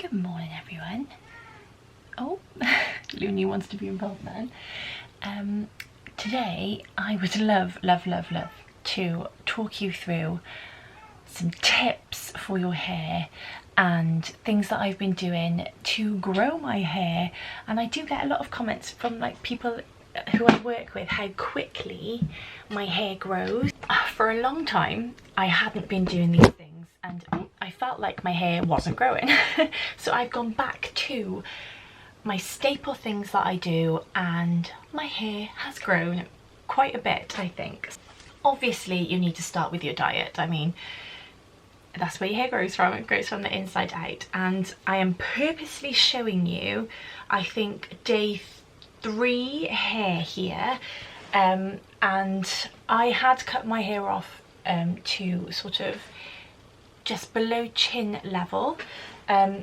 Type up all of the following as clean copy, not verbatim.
Good morning, everyone. Oh, Looney wants to be involved then. Today I would love to talk you through some tips for your hair and things that I've been doing to grow my hair. And I do get a lot of comments from like people who I work with how quickly my hair grows. For a long time I hadn't been doing these things and I felt like my hair wasn't growing. So I've gone back to my staple things that I do and my hair has grown quite a bit, I think. Obviously you need to start with your diet. I mean, that's where your hair grows from. It grows from the inside out. And I am purposely showing you, I think, day 3 hair here. And I had cut my hair off to sort of just below chin level.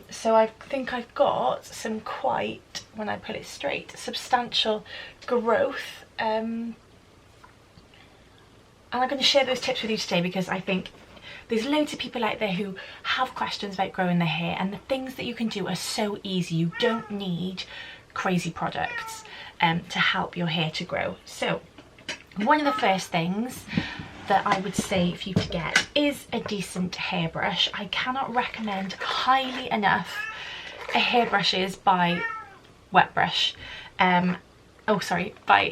So I think I've got some quite, when I put it straight, substantial growth. And I'm going to share those tips with you today because I think there's loads of people out there who have questions about growing their hair, and the things that you can do are so easy. You don't need crazy products to help your hair to grow. So one of the first things that I would say for you to get is a decent hairbrush. I cannot recommend highly enough hairbrushes by Wet Brush. By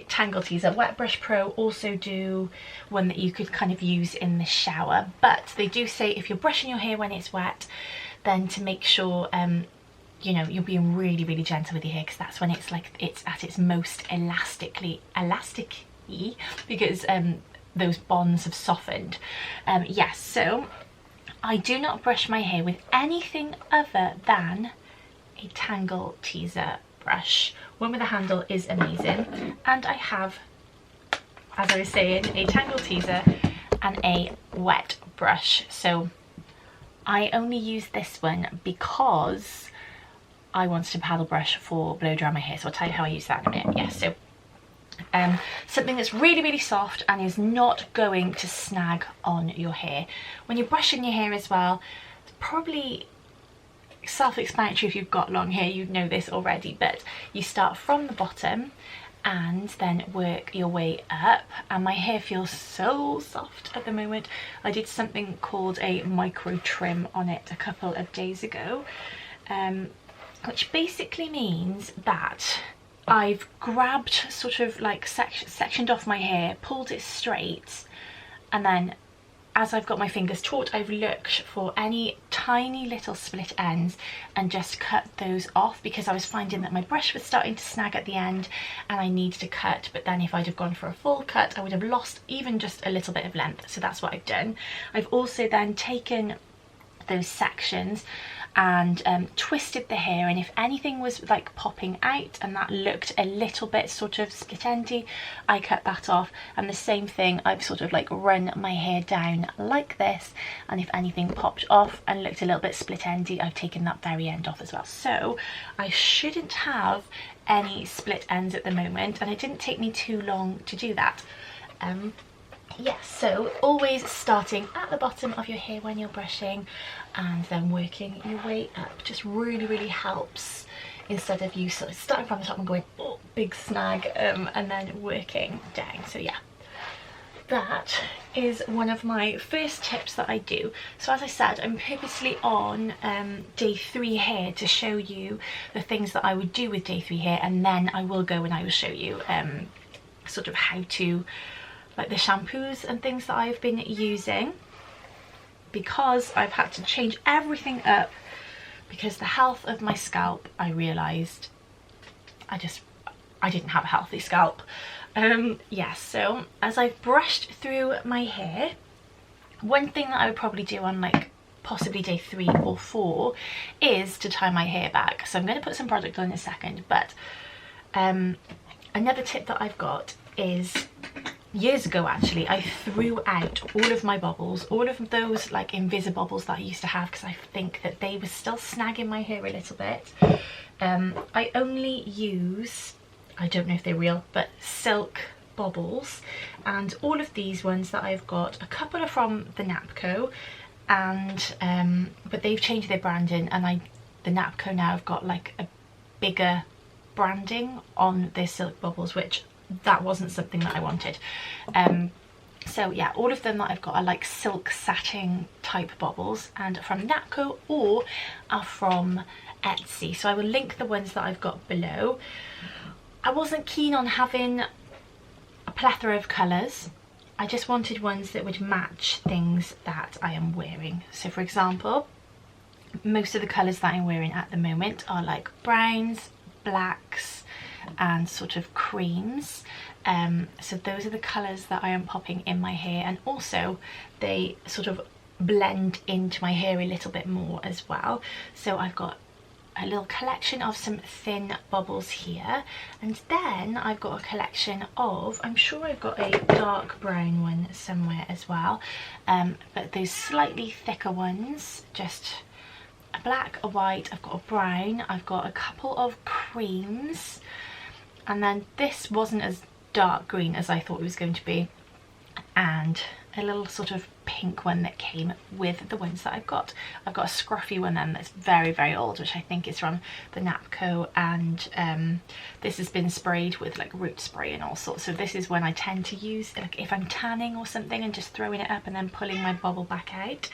Tangle Teezer. Wet Brush Pro also do one that you could kind of use in the shower, but they do say if you're brushing your hair when it's wet, then to make sure you know, you're being really gentle with your hair, because that's when it's like it's at its most elasticy because those bonds have softened. Yes, so I do not brush my hair with anything other than a Tangle Teezer brush. One with a handle is amazing, and I have, as I was saying, a Tangle Teezer and a wet brush. So I only use this one because I wanted to paddle brush for blow dry my hair, so I'll tell you how I use that in a minute. Yeah, so something that's really soft and is not going to snag on your hair. When you're brushing your hair as well, it's probably self-explanatory. If you've got long hair, you'd know this already, but you start from the bottom and then work your way up, and my hair feels so soft at the moment. I did something called a micro trim on it a couple of days ago, which basically means that I've grabbed sort of like sectioned off my hair, pulled it straight, and then as I've got my fingers taut, I've looked for any tiny little split ends and just cut those off, because I was finding that my brush was starting to snag at the end and I needed to cut, but then if I'd have gone for a full cut I would have lost even just a little bit of length. So that's what I've done. I've also then taken those sections and twisted the hair, and if anything was like popping out and that looked a little bit sort of split endy, I cut that off. And the same thing, I've sort of like run my hair down like this, and if anything popped off and looked a little bit split endy, I've taken that very end off as well. So I shouldn't have any split ends at the moment, and it didn't take me too long to do that. Yes, so always starting at the bottom of your hair when you're brushing and then working your way up just really helps, instead of you sort of starting from the top and going, oh, big snag, and then working down. So yeah, that is one of my first tips that I do. So as I said, I'm purposely on day 3 hair to show you the things that I would do with day 3 hair, and then I will go and I will show you sort of how to, like the shampoos and things that I've been using, because I've had to change everything up because the health of my scalp, I realised I didn't have a healthy scalp. Yes, so as I've brushed through my hair, one thing that I would probably do on like possibly day 3 or 4 is to tie my hair back. So I'm going to put some product on in a second, but another tip that I've got is, years ago actually, I threw out all of my bobbles, all of those like Invisibobbles that I used to have, because I think that they were still snagging my hair a little bit. I only use, I don't know if they're real, but silk bobbles, and all of these ones that I've got, a couple are from the Napco, and but they've changed their branding, and I the Napco now have got like a bigger branding on their silk bubbles, which that wasn't something that I wanted. So yeah, all of them that I've got are like silk satin type bubbles, and from Napco or are from Etsy. So I will link the ones that I've got below. I wasn't keen on having a plethora of colours. I just wanted ones that would match things that I am wearing. So for example, most of the colours that I'm wearing at the moment are like browns, blacks and sort of creams. So those are the colours that I am popping in my hair, and also they sort of blend into my hair a little bit more as well. So I've got a little collection of some thin bubbles here, and then I've got a collection of, I'm sure I've got a dark brown one somewhere as well, but those slightly thicker ones, just a black, a white, I've got a brown, I've got a couple of creams, and then this wasn't as dark green as I thought it was going to be, and a little sort of pink one that came with the ones that I've got. I've got a scruffy one then that's very, very old, which I think is from the Napco, and this has been sprayed with like root spray and all sorts. So this is when I tend to use, like if I'm tanning or something, and just throwing it up and then pulling my bubble back out.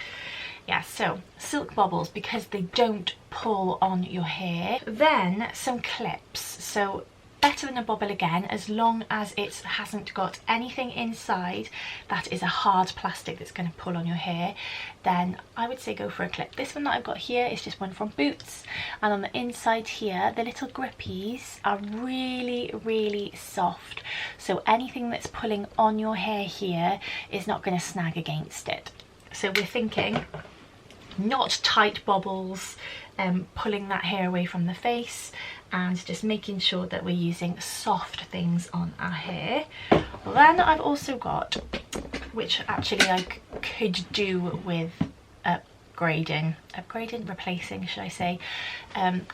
Yeah, so silk bubbles, because they don't pull on your hair. Then some clips. So better than a bobble again, as long as it hasn't got anything inside that is a hard plastic that's going to pull on your hair, then I would say go for a clip. This one that I've got here is just one from Boots, and on the inside here the little grippies are really, really soft, so anything that's pulling on your hair here is not going to snag against it. So we're thinking not tight bobbles, pulling that hair away from the face, and just making sure that we're using soft things on our hair. Then I've also got, which actually I could do with replacing should I say,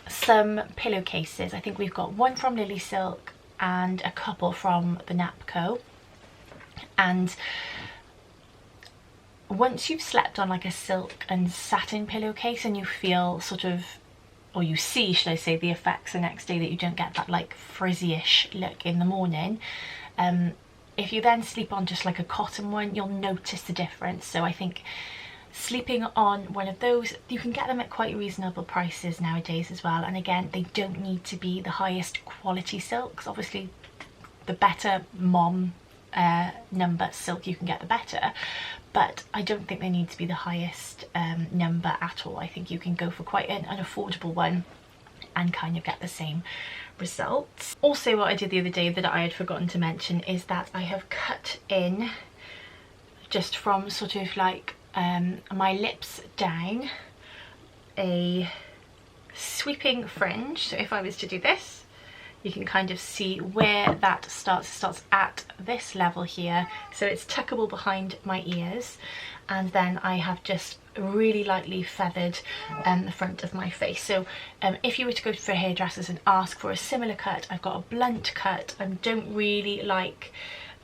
some pillowcases. I think we've got one from Lily Silk and a couple from the Napco, and once you've slept on like a silk and satin pillowcase and you feel sort of, or you see, should I say, the effects the next day, that you don't get that like frizzy-ish look in the morning, if you then sleep on just like a cotton one, you'll notice the difference. So I think sleeping on one of those, you can get them at quite reasonable prices nowadays as well, and again, they don't need to be the highest quality silks. Obviously the better mom number silk you can get, the better, but I don't think they need to be the highest number at all. I think you can go for quite an affordable one and kind of get the same results. Also, what I did the other day that I had forgotten to mention is that I have cut in, just from sort of like my lips down, a sweeping fringe. So if I was to do this, you can kind of see where that starts at this level here, so it's tuckable behind my ears, and then I have just really lightly feathered the front of my face. So if you were to go for hairdressers and ask for a similar cut, I've got a blunt cut. I don't really like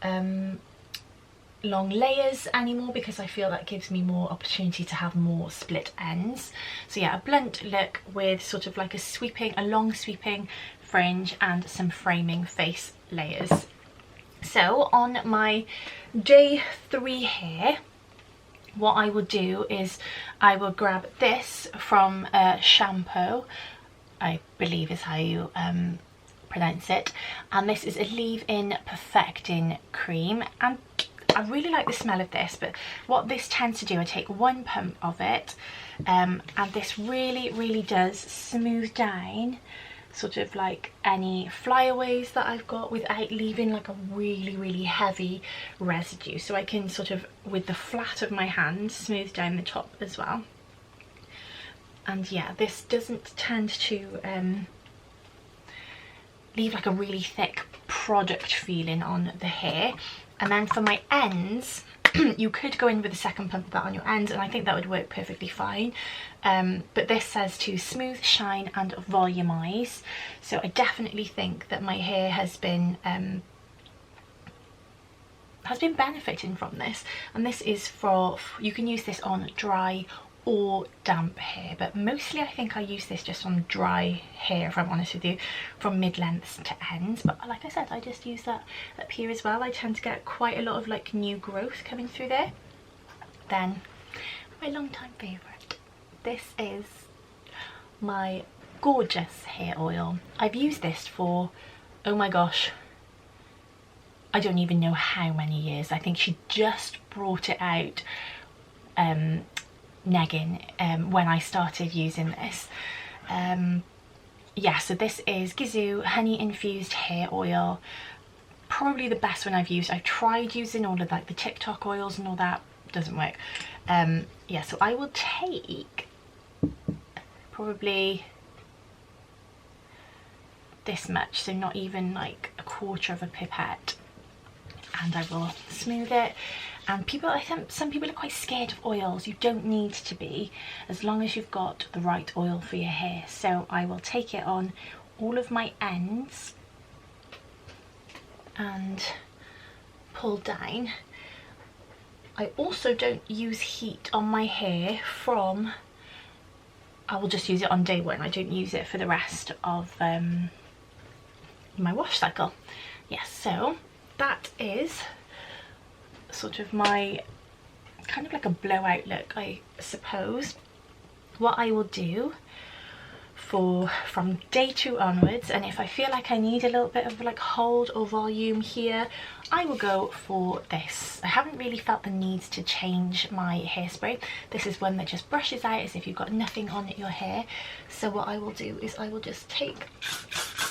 long layers anymore, because I feel that gives me more opportunity to have more split ends. So yeah, a blunt look with sort of like a long sweeping fringe and some framing face layers. So on my day 3 hair, what I will do is I will grab this from Shampoo, I believe is how you pronounce it, and this is a leave-in perfecting cream, and I really like the smell of this. But what this tends to do, I take one pump of it, and this really does smooth down sort of like any flyaways that I've got without leaving like a really heavy residue. So I can sort of, with the flat of my hand, smooth down the top as well. And yeah, this doesn't tend to leave like a really thick product feeling on the hair. And then for my ends, you could go in with a second pump of that on your ends, and I think that would work perfectly fine. But this says to smooth, shine and volumize. So I definitely think that my hair has been benefiting from this. And this is for, you can use this on dry or damp hair, but mostly I think I use this just on dry hair, if I'm honest with you, from mid-lengths to ends. But like I said, I just use that up here as well. I tend to get quite a lot of like new growth coming through there. Then my long time favourite, this is my gorgeous hair oil. I've used this for, oh my gosh, I don't even know how many years. I think she just brought it out, Neggin, when I started using this. Yeah, so this is Gizu honey infused hair oil. Probably the best one I've used. I've tried using all of like the TikTok oils and all that, doesn't work. Yeah, so I will take probably this much, so not even like a quarter of a pipette, and I will smooth it. And people, I think some people are quite scared of oils. You don't need to be, as long as you've got the right oil for your hair. So I will take it on all of my ends and pull down. I also don't use heat on my hair from, I will just use it on day one. I don't use it for the rest of my wash cycle. Yes, so that is sort of my kind of like a blowout look, I suppose. What I will do from day 2 onwards, and if I feel like I need a little bit of like hold or volume here, I will go for this. I haven't really felt the need to change my hairspray. This is one that just brushes out as if you've got nothing on your hair. So what I will do is I will just take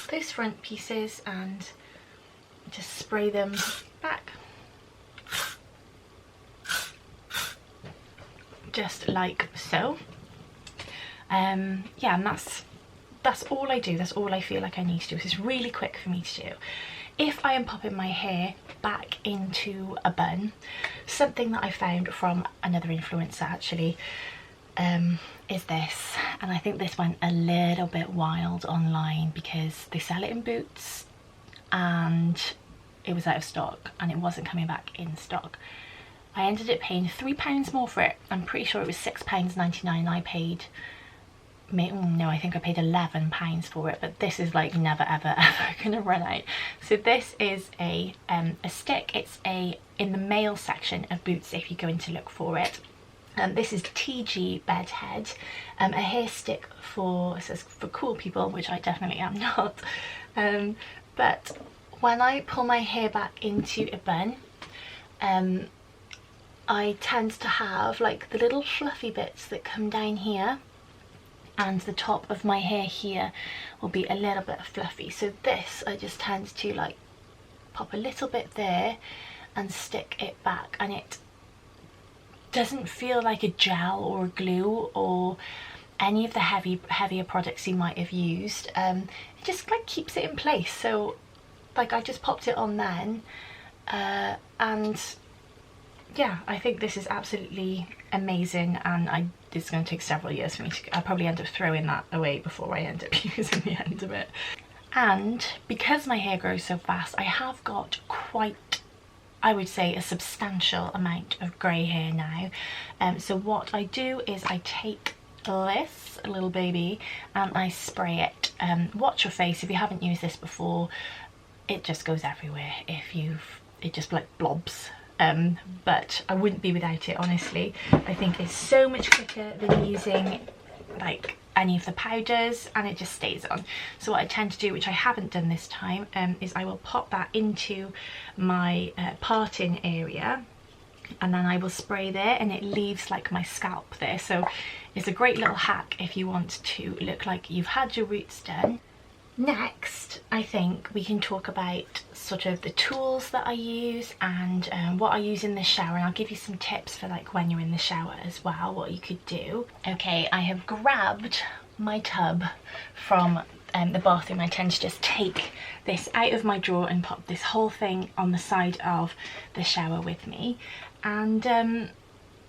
those front pieces and just spray them back, just like so. Yeah, and that's all I do. That's all I feel like I need to do. This is really quick for me to do. If I am popping my hair back into a bun, something that I found from another influencer actually is this, and I think this went a little bit wild online because they sell it in Boots and it was out of stock and it wasn't coming back in stock. I ended up paying £3 more for it. I'm pretty sure it was £6.99. I paid, no, I think I paid £11 for it, but this is like never ever ever gonna run out. So this is a stick. It's in the male section of Boots if you go in to look for it. This is TG Bedhead, a hair stick for, it says for cool people, which I definitely am not. But when I pull my hair back into a bun, I tend to have like the little fluffy bits that come down here, and the top of my hair here will be a little bit fluffy. So this, I just tend to like pop a little bit there and stick it back, and it doesn't feel like a gel or a glue or any of the heavier products you might have used. It just like keeps it in place. So like I just popped it on then, and yeah, I think this is absolutely amazing, and it's going to take several years for me to, I'll probably end up throwing that away before I end up using the end of it. And because my hair grows so fast, I have got quite, I would say, a substantial amount of grey hair now. So what I do is I take this little baby and I spray it. Watch your face if you haven't used this before. It just goes everywhere it just like blobs. But I wouldn't be without it, honestly. I think it's so much quicker than using like any of the powders, and it just stays on. So what I tend to do, which I haven't done this time, is I will pop that into my parting area, and then I will spray there, and it leaves like my scalp there. So it's a great little hack if you want to look like you've had your roots done. Next, I think we can talk about sort of the tools that I use and what I use in the shower, and I'll give you some tips for like when you're in the shower as well, what you could do. Okay, I have grabbed my tub from the bathroom. I tend to just take this out of my drawer and pop this whole thing on the side of the shower with me, and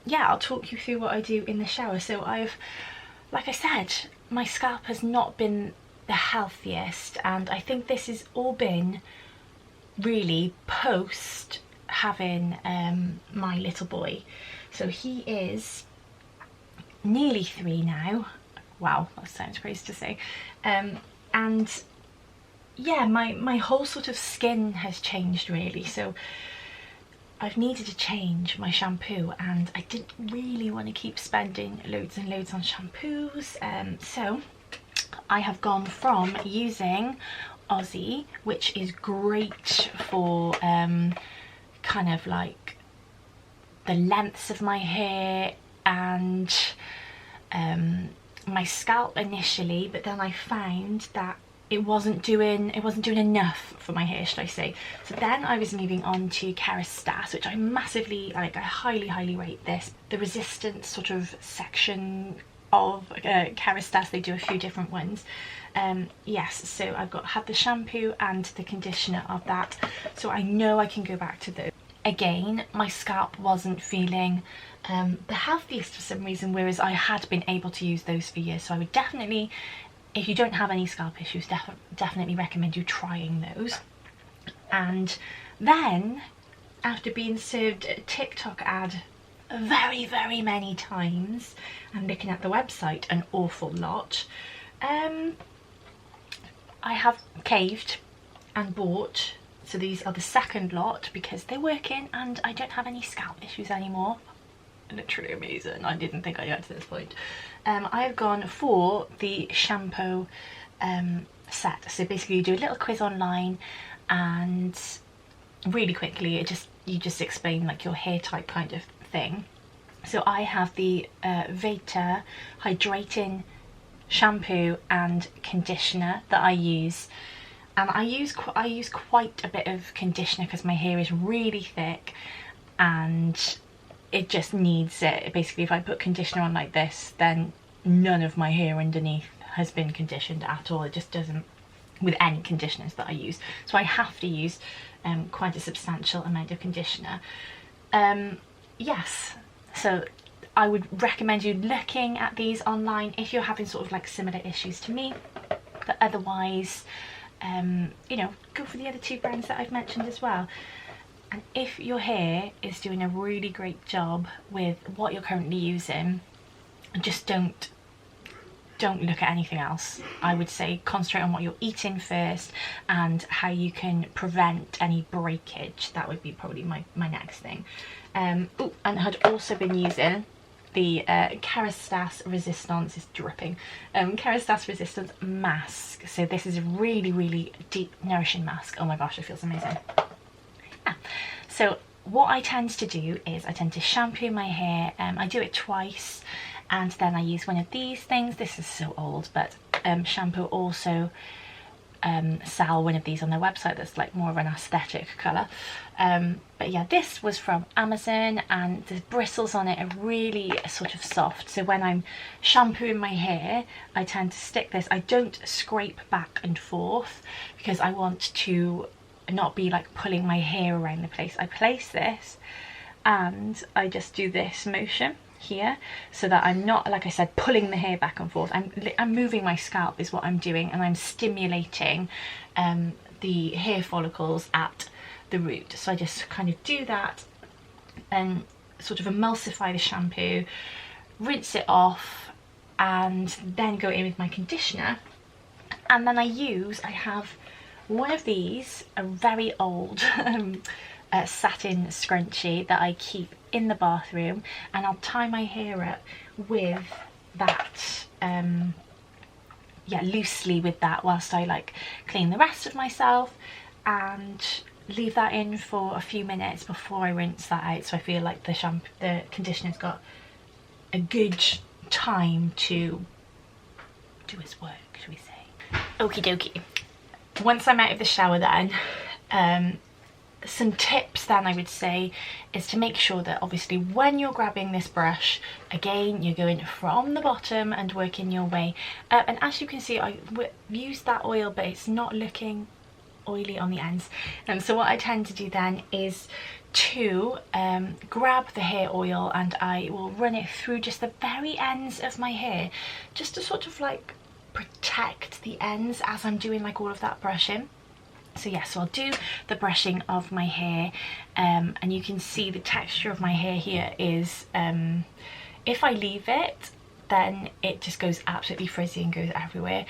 yeah, I'll talk you through what I do in the shower. So like I said, my scalp has not been the healthiest, and I think this has all been really post having my little boy. So he is nearly 3 now. Wow, that sounds crazy to say. And yeah, my whole sort of skin has changed really, so I've needed to change my shampoo, and I didn't really want to keep spending loads and loads on shampoos, so I have gone from using Aussie, which is great for kind of like the lengths of my hair and my scalp initially, but then I found that it wasn't doing enough for my hair, should I say. So then I was moving on to Kerastase, which I massively like. I highly rate this. The resistance sort of section of Kerastase, they do a few different ones. Yes, so I've had the shampoo and the conditioner of that, so I know I can go back to those. Again, my scalp wasn't feeling the healthiest for some reason, whereas I had been able to use those for years. So I would definitely, if you don't have any scalp issues, definitely recommend you trying those. And then, after being served a TikTok ad very many times and looking at the website an awful lot, I have caved and bought. So these are the second lot because they're working and I don't have any scalp issues anymore. Literally amazing. I didn't think I'd get to this point. I have gone for the shampoo set. So basically you do a little quiz online, and really quickly you just explain like your hair type kind of thing. So I have the Vita hydrating shampoo and conditioner that I use. And I use quite a bit of conditioner because my hair is really thick and it just needs it. Basically, if I put conditioner on like this, then none of my hair underneath has been conditioned at all. It just doesn't, with any conditioners that I use. So I have to use quite a substantial amount of conditioner. Yes, so I would recommend you looking at these online if you're having sort of like similar issues to me. But otherwise, you know, go for the other two brands that I've mentioned as well. And if your hair is doing a really great job with what you're currently using, just don't look at anything else. I would say concentrate on what you're eating first and how you can prevent any breakage. That would be probably my next thing. Oh, and I had also been using the Kerastase Resistance, is dripping, Kerastase Resistance mask. So this is a really deep nourishing mask. Oh my gosh, it feels amazing. Yeah. So what I tend to do is I tend to shampoo my hair. I do it twice, and then I use one of these things. This is so old, but Shampoo also sell one of these on their website that's like more of an aesthetic colour. But yeah, this was from Amazon, and the bristles on it are really sort of soft. So when I'm shampooing my hair, I tend to stick this. I don't scrape back and forth because I want to not be like pulling my hair around the place. I place this and I just do this motion here so that I'm not, like I said, pulling the hair back and forth. I'm moving my scalp is what I'm doing, and I'm stimulating the hair follicles at the root. So I just kind of do that and sort of emulsify the shampoo, rinse it off, and then go in with my conditioner. And then I have one of these, a very old satin scrunchie that I keep in the bathroom, and I'll tie my hair up with that, yeah, loosely with that whilst I like clean the rest of myself, and leave that in for a few minutes before I rinse that out, so I feel like the conditioner's got a good time to do its work, should we say. Okie dokie. Once I'm out of the shower then, some tips then I would say is to make sure that obviously when you're grabbing this brush, again, you're going from the bottom and working your way up. And as you can see, I used that oil, but it's not looking oily on the ends. So what I tend to do then is to grab the hair oil, and I will run it through just the very ends of my hair, just to sort of like protect the ends as I'm doing like all of that brushing. So yeah, so I'll do the brushing of my hair, and you can see the texture of my hair here is, if I leave it then it just goes absolutely frizzy and goes everywhere.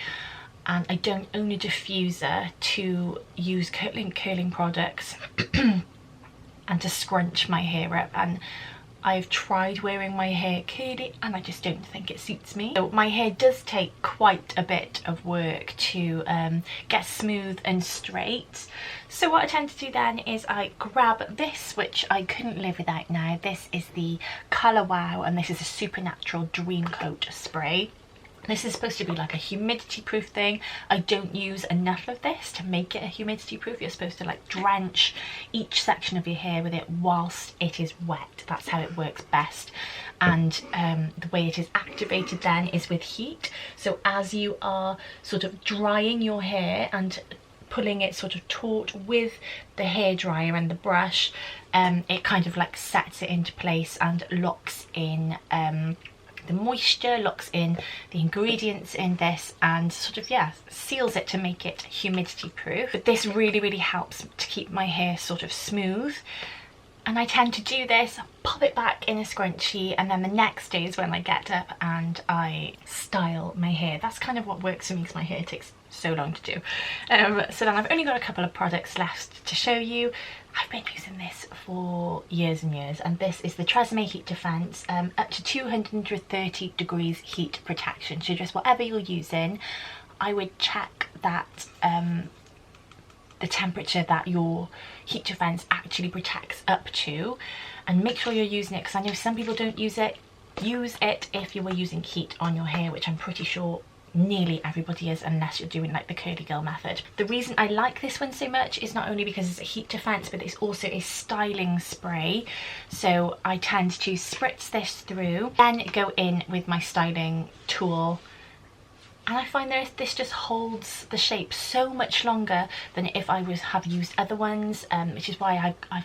And I don't own a diffuser to use curling products and to scrunch my hair up, and I've tried wearing my hair curly and I just don't think it suits me. So my hair does take quite a bit of work to get smooth and straight. So what I tend to do then is I grab this, which I couldn't live without now. This is the Colour Wow, and this is a Supernatural Dream Coat spray. This is supposed to be like a humidity proof thing. I don't use enough of this to make it a humidity proof. You're supposed to like drench each section of your hair with it whilst it is wet. That's how it works best. And the way it is activated then is with heat. So as you are sort of drying your hair and pulling it sort of taut with the hairdryer and the brush, it kind of like sets it into place and locks in the moisture, locks in the ingredients in this, and sort of, yeah, seals it to make it humidity proof. But this really helps to keep my hair sort of smooth. And I tend to do this, pop it back in a scrunchie, and then the next day is when I get up and I style my hair. That's kind of what works for me because my hair takes so long to do. So then I've only got a couple of products left to show you. I've been using this for years and years, and this is the Tresemme Heat Defense, up to 230 degrees heat protection. So just whatever you're using, I would check that the temperature that your heat defense actually protects up to, and make sure you're using it, because I know some people don't use it. Use it if you were using heat on your hair, which I'm pretty sure nearly everybody is, unless you're doing like the curly girl method. The reason I like this one so much is not only because it's a heat defense, but it's also a styling spray. So I tend to spritz this through, then go in with my styling tool, and I find that this just holds the shape so much longer than if I have used other ones, which is why I've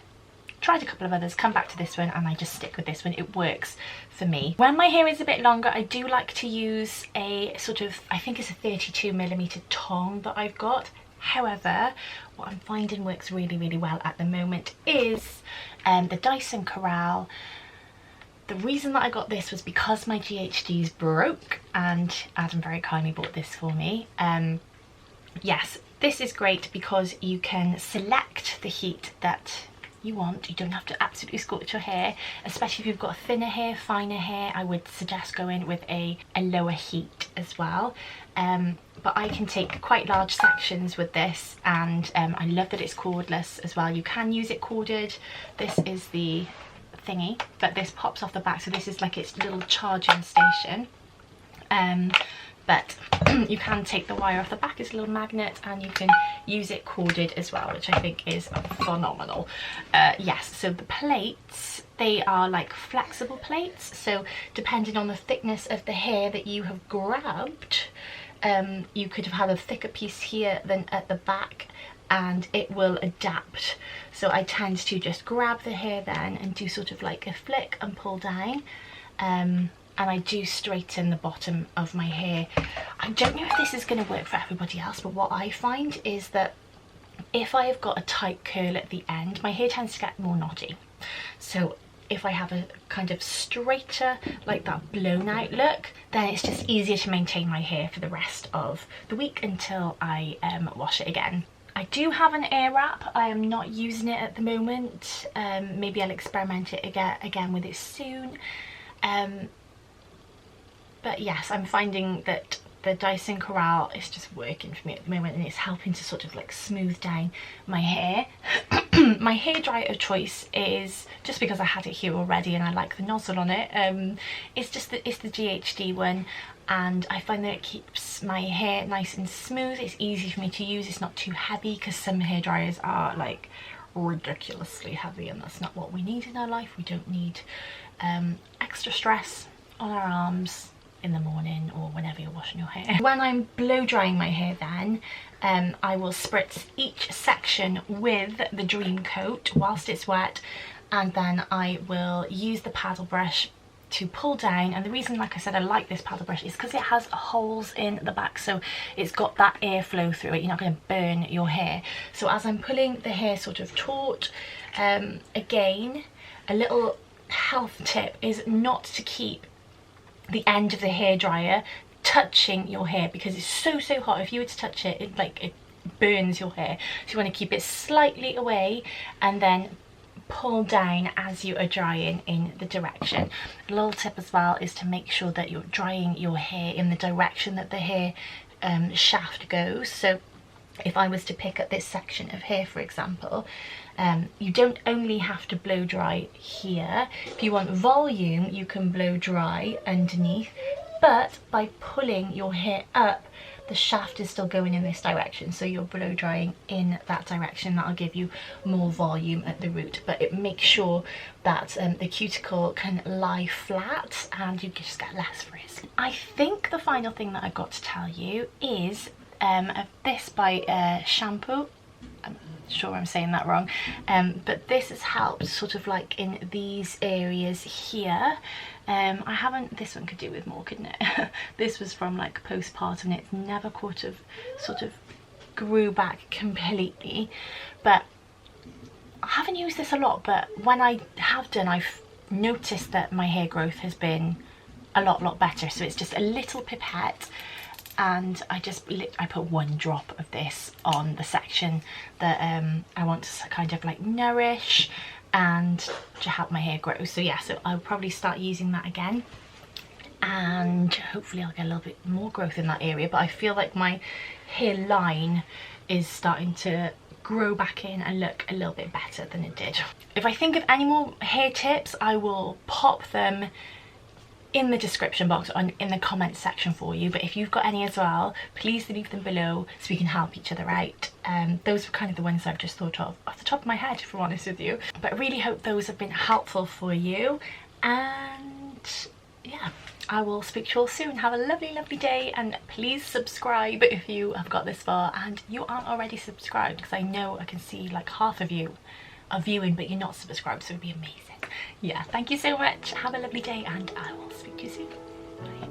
tried a couple of others, come back to this one, and I just stick with this one. It works for me. When my hair is a bit longer, I do like to use a sort of, I think it's a 32mm tong that I've got. However, what I'm finding works really well at the moment is the Dyson Corral. The reason that I got this was because my GHDs broke, and Adam very kindly bought this for me. Yes, this is great because you can select the heat that you want. You don't have to absolutely scorch your hair, especially if you've got thinner hair, finer hair. I would suggest going with a lower heat as well. But I can take quite large sections with this, and I love that it's cordless as well. You can use it corded. This is the thingy, but this pops off the back, so this is like its little charging station. But you can take the wire off the back, it's a little magnet, and you can use it corded as well, which I think is phenomenal. Yes, so the plates, they are like flexible plates, so depending on the thickness of the hair that you have grabbed, you could have had a thicker piece here than at the back, and it will adapt. So I tend to just grab the hair then and do sort of like a flick and pull down, and I do straighten the bottom of my hair. I don't know if this is going to work for everybody else, but what I find is that if I have got a tight curl at the end, my hair tends to get more knotty. So if I have a kind of straighter, like that blown out look, then it's just easier to maintain my hair for the rest of the week until I wash it again. I do have an air wrap. I am not using it at the moment. Maybe I'll experiment it again with it soon. But yes, I'm finding that the Dyson Corral is just working for me at the moment, and it's helping to sort of like smooth down my hair. My hairdryer of choice is, just because I had it here already and I like the nozzle on it, it's the GHD one, and I find that it keeps my hair nice and smooth. It's easy for me to use, it's not too heavy, because some hairdryers are like ridiculously heavy, and that's not what we need in our life. We don't need extra stress on our arms in the morning or whenever you're washing your hair. When I'm blow drying my hair then, I will spritz each section with the Dream Coat whilst it's wet, and then I will use the paddle brush to pull down. And the reason, like I said, I like this paddle brush is because it has holes in the back, so it's got that airflow through it. You're not going to burn your hair. So as I'm pulling the hair sort of taut, again, a little health tip is not to keep the end of the hairdryer touching your hair, because it's so hot. If you were to touch it, it burns your hair. So you want to keep it slightly away and then pull down as you are drying in the direction. A little tip as well is to make sure that you're drying your hair in the direction that the hair shaft goes. So if I was to pick up this section of hair, for example, you don't only have to blow dry here. If you want volume, you can blow dry underneath, but by pulling your hair up, the shaft is still going in this direction, so you're blow drying in that direction. That'll give you more volume at the root, but it makes sure that the cuticle can lie flat and you just get less frizz. I think the final thing that I've got to tell you is this by Shampoo. I'm sure I'm saying that wrong, but this has helped sort of like in these areas here. I haven't, this one could do with more, couldn't it? This was from like postpartum and it's never sort of grew back completely, but I haven't used this a lot, but when I have done, I've noticed that my hair growth has been a lot better. So it's just a little pipette, and I put 1 drop of this on the section that I want to kind of like nourish and to help my hair grow. So yeah, so I'll probably start using that again, and hopefully I'll get a little bit more growth in that area. But I feel like my hairline is starting to grow back in and look a little bit better than it did. If I think of any more hair tips, I will pop them in the description box or in the comments section for you. But if you've got any as well, please leave them below so we can help each other out. Those were kind of the ones I've just thought of off the top of my head, if I'm honest with you. But I really hope those have been helpful for you, and yeah, I will speak to you all soon. Have a lovely day, and please subscribe if you have got this far and you aren't already subscribed, because I know I can see like half of you are viewing but you're not subscribed, so it'd be amazing. Yeah, thank you so much. Have a lovely day, and I will speak to you soon. Bye.